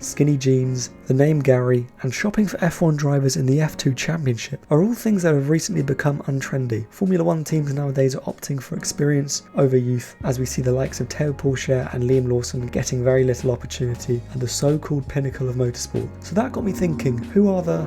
skinny jeans, the name Gary, and shopping for F1 drivers in the F2 Championship are all things that have recently become untrendy. Formula 1 teams nowadays are opting for experience over youth, as we see the likes of Pourchaire and Liam Lawson getting very little opportunity at the so-called pinnacle of motorsport. So that got me thinking, who are the...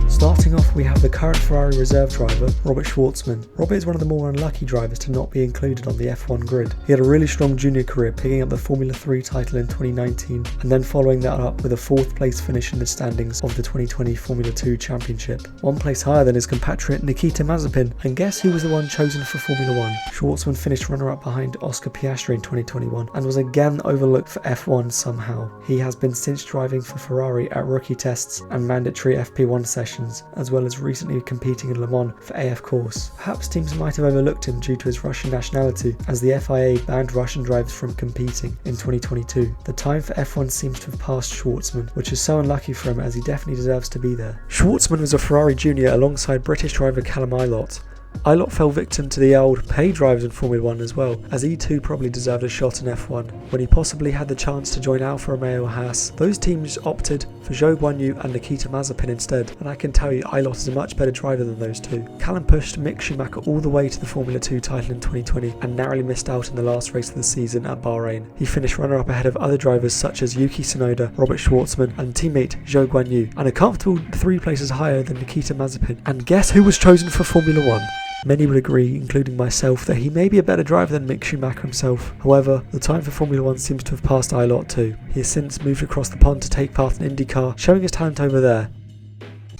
Starting off, we have the current Ferrari reserve driver, Robert Shwartzman. Robert is one of the more unlucky drivers to not be included on the F1 grid. He had a really strong junior career, picking up the Formula 3 title in 2019, and then following that up with a 4th place finish in the standings of the 2020 Formula 2 Championship. One place higher than his compatriot Nikita Mazepin, and guess who was the one chosen for Formula 1? Shwartzman finished runner-up behind Oscar Piastri in 2021, and was again overlooked for F1 somehow. He has been since driving for Ferrari at rookie tests and mandatory FP1 sessions, as well as recently competing in Le Mans for AF course. Perhaps teams might have overlooked him due to his Russian nationality, as the FIA banned Russian drivers from competing in 2022. The time for F1 seems to have passed Shwartzman, which is so unlucky for him as he definitely deserves to be there. Shwartzman was a Ferrari junior alongside British driver Callum Ilott. Ilott fell victim to the old pay drivers in Formula 1 as well, as he too probably deserved a shot in F1 when he possibly had the chance to join Alfa Romeo or Haas. Those teams opted for Zhou Guanyu and Nikita Mazepin instead, and I can tell you Ilott is a much better driver than those two. Callum pushed Mick Schumacher all the way to the Formula 2 title in 2020 and narrowly missed out in the last race of the season at Bahrain. He finished runner-up ahead of other drivers such as Yuki Tsunoda, Robert Shwartzman and teammate Zhou Guanyu, and a comfortable 3 places higher than Nikita Mazepin. And guess who was chosen for Formula 1? Many would agree, including myself, that he may be a better driver than Mick Schumacher himself. However, the time for Formula 1 seems to have passed Ilott too. He has since moved across the pond to take part in IndyCar, showing his talent over there.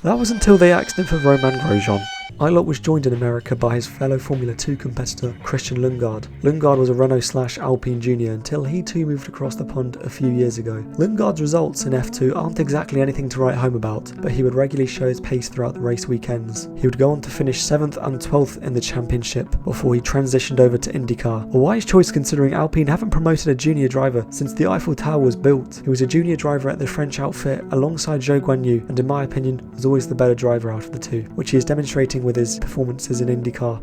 That was until the accident for Romain Grosjean. Ilott was joined in America by his fellow Formula 2 competitor Christian Lundgaard. Lundgaard was a Renault/Alpine junior until he too moved across the pond a few years ago. Lundgaard's results in F2 aren't exactly anything to write home about, but he would regularly show his pace throughout the race weekends. He would go on to finish 7th and 12th in the championship before he transitioned over to IndyCar. A wise choice considering Alpine haven't promoted a junior driver since the Eiffel Tower was built. He was a junior driver at the French outfit alongside Zhou Guanyu, and in my opinion was always the better driver out of the two, which he is demonstrating with his performances in IndyCar.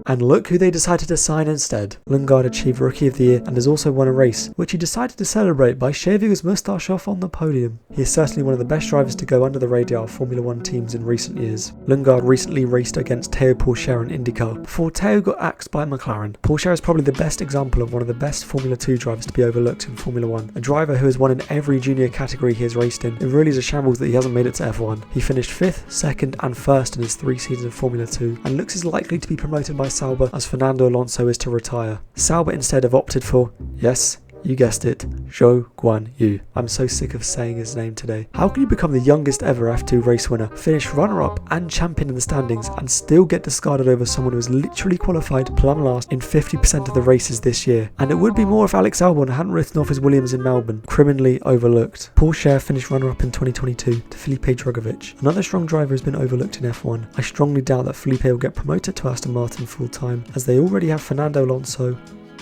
And look who they decided to sign instead. Lundgaard achieved Rookie of the Year and has also won a race, which he decided to celebrate by shaving his moustache off on the podium. He is certainly one of the best drivers to go under the radar of Formula 1 teams in recent years. Lundgaard recently raced against Pourchaire in IndyCar before Theo got axed by McLaren. Pourchaire is probably the best example of one of the best Formula 2 drivers to be overlooked in Formula 1. A driver who has won in every junior category he has raced in. It really is a shambles that he hasn't made it to F1. He finished 5th, 2nd and 1st in his 3 seasons of Formula 2 and looks as likely to be promoted by Sauber as Fernando Alonso is to retire. Sauber instead have opted for, yes, you guessed it, Zhou Guanyu. I'm so sick of saying his name today. How can you become the youngest ever F2 race winner, finish runner-up and champion in the standings, and still get discarded over someone who has literally qualified plumb last in 50% of the races this year? And it would be more if Alex Albon hadn't written off his Williams in Melbourne, criminally overlooked. Pourchaire finished runner-up in 2022 to Felipe Drugovich. Another strong driver has been overlooked in F1. I strongly doubt that Felipe will get promoted to Aston Martin full-time, as they already have Fernando Alonso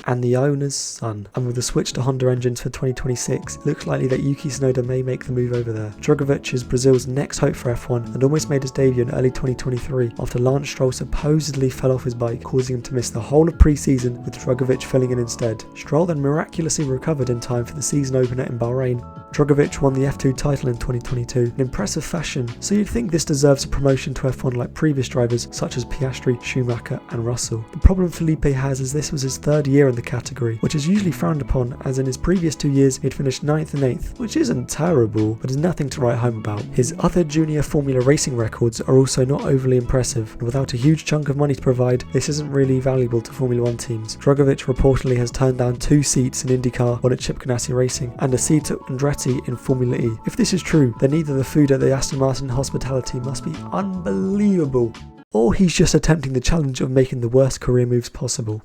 and the owner's son. And with the switch to Honda engines for 2026, it looks likely that Yuki Tsunoda may make the move over there. Drugovich is Brazil's next hope for F1 and almost made his debut in early 2023 after Lance Stroll supposedly fell off his bike, causing him to miss the whole of pre-season, with Drugovich filling in instead. Stroll then miraculously recovered in time for the season opener in Bahrain. Drugovich won the F2 title in 2022 in impressive fashion, so you'd think this deserves a promotion to F1 like previous drivers such as Piastri, Schumacher and Russell. The problem Felipe has is this was his 3rd year in the category, which is usually frowned upon, as in his previous 2 years he'd finished 9th and 8th, which isn't terrible, but is nothing to write home about. His other junior Formula racing records are also not overly impressive, and without a huge chunk of money to provide, this isn't really valuable to Formula 1 teams. Drugovich reportedly has turned down 2 seats in IndyCar while at Chip Ganassi Racing, and a seat at Andretti in Formula E. If this is true, then either the food at the Aston Martin hospitality must be unbelievable, or he's just attempting the challenge of making the worst career moves possible.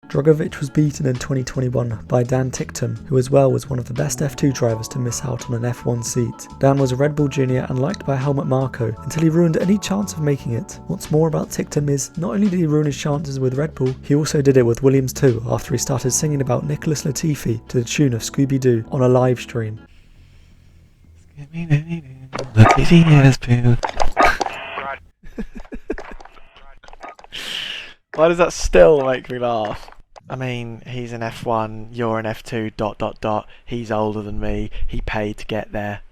Drugovich was beaten in 2021 by Dan Ticktum, who as well was one of the best F2 drivers to miss out on an F1 seat. Dan was a Red Bull junior and liked by Helmut Marko until he ruined any chance of making it. What's more about Ticktum is, not only did he ruin his chances with Red Bull, he also did it with Williams too, after he started singing about Nicholas Latifi to the tune of Scooby-Doo on a live stream. Why does that still make me laugh? I mean, he's an F1, you're an F2, ... He's older than me, he paid to get there.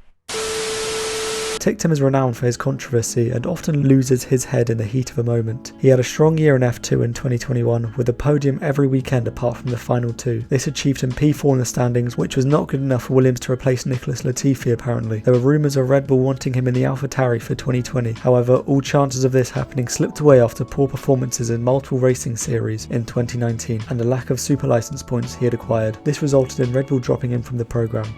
Ticktum is renowned for his controversy and often loses his head in the heat of a moment. He had a strong year in F2 in 2021 with a podium every weekend apart from the final two. This achieved him P4 in the standings, which was not good enough for Williams to replace Nicholas Latifi apparently. There were rumours of Red Bull wanting him in the AlphaTauri for 2020. However, all chances of this happening slipped away after poor performances in multiple racing series in 2019 and a lack of super license points he had acquired. This resulted in Red Bull dropping him from the programme.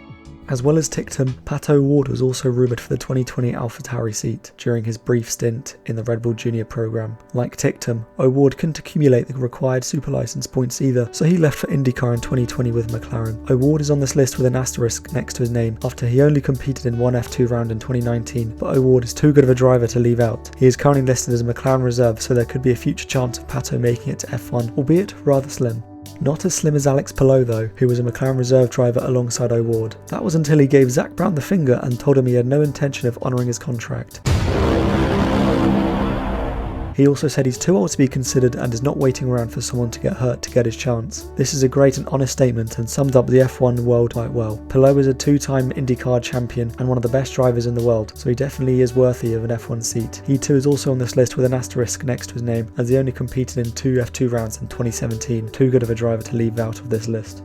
As well as Ticktum, Pato O'Ward was also rumoured for the 2020 AlphaTauri seat during his brief stint in the Red Bull Junior programme. Like Ticktum, O'Ward couldn't accumulate the required super license points either, so he left for IndyCar in 2020 with McLaren. O'Ward is on this list with an asterisk next to his name after he only competed in one F2 round in 2019, but O'Ward is too good of a driver to leave out. He is currently listed as a McLaren reserve, so there could be a future chance of Pato making it to F1, albeit rather slim. Not as slim as Alex Palou though, who was a McLaren reserve driver alongside O'Ward. That was until he gave Zach Brown the finger and told him he had no intention of honouring his contract. He also said he's too old to be considered and is not waiting around for someone to get hurt to get his chance. This is a great and honest statement and summed up the F1 world quite well. Palou is a two-time IndyCar champion and one of the best drivers in the world, so he definitely is worthy of an F1 seat. He too is also on this list with an asterisk next to his name, as he only competed in 2 F2 rounds in 2017. Too good of a driver to leave out of this list.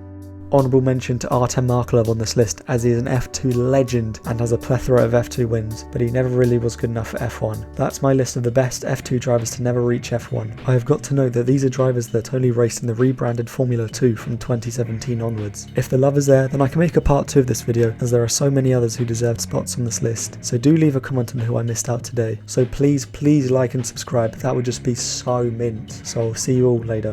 Honourable mention to Artem Markelov on this list, as he is an F2 legend and has a plethora of F2 wins, but he never really was good enough for F1. That's my list of the best F2 drivers to never reach F1. I have got to note that these are drivers that only raced in the rebranded Formula 2 from 2017 onwards. If the love is there, then I can make a part 2 of this video, as there are so many others who deserve spots on this list, so do leave a comment on who I missed out today. So please like and subscribe, that would just be so mint. So I'll see you all later.